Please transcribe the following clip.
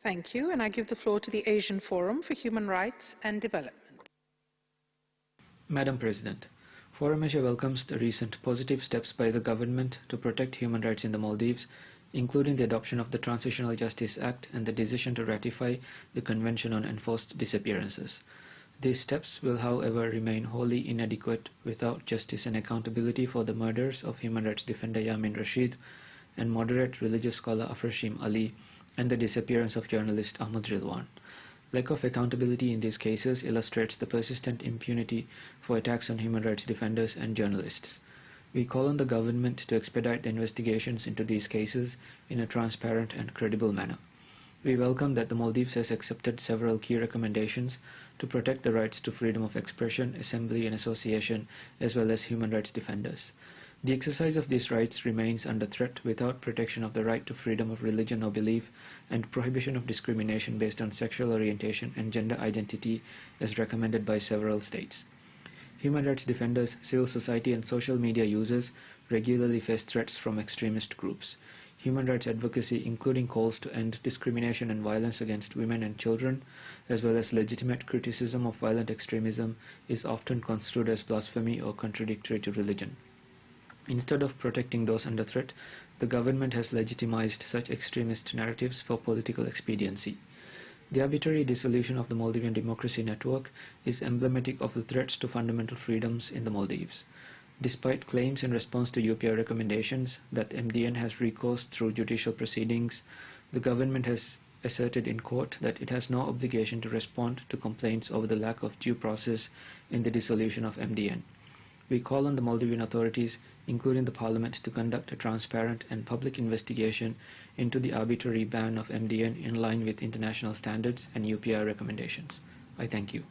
Thank you, and I give the floor to the Asian Forum for Human Rights and Development. Madam President, Forum Asia welcomes the recent positive steps by the government to protect human rights in the Maldives, including the adoption of the Transitional Justice Act and the decision to ratify the Convention on Enforced Disappearances. These steps will, however, remain wholly inadequate without justice and accountability for the murders of human rights defender Yamin Rashid and moderate religious scholar Afrashim Ali and the disappearance of journalist Ahmed. Lack of accountability in these cases illustrates the persistent impunity for attacks on human rights defenders and journalists. We call on the government to expedite the investigations into these cases in a transparent and credible manner. We welcome that the Maldives has accepted several key recommendations to protect the rights to freedom of expression, assembly and association, as well as human rights defenders. The exercise of these rights remains under threat without protection of the right to freedom of religion or belief and prohibition of discrimination based on sexual orientation and gender identity as recommended by several states. Human rights defenders, civil society and social media users regularly face threats from extremist groups. Human rights advocacy, including calls to end discrimination and violence against women and children, as well as legitimate criticism of violent extremism, is often construed as blasphemy or contradictory to religion. Instead of protecting those under threat, the government has legitimized such extremist narratives for political expediency. The arbitrary dissolution of the Maldivian Democracy Network is emblematic of the threats to fundamental freedoms in the Maldives. Despite claims in response to UPR recommendations that MDN has recourse through judicial proceedings, the government has asserted in court that it has no obligation to respond to complaints over the lack of due process in the dissolution of MDN. We call on the Maldivian authorities, including the Parliament, to conduct a transparent and public investigation into the arbitrary ban of MDN in line with international standards and UPR recommendations. I thank you.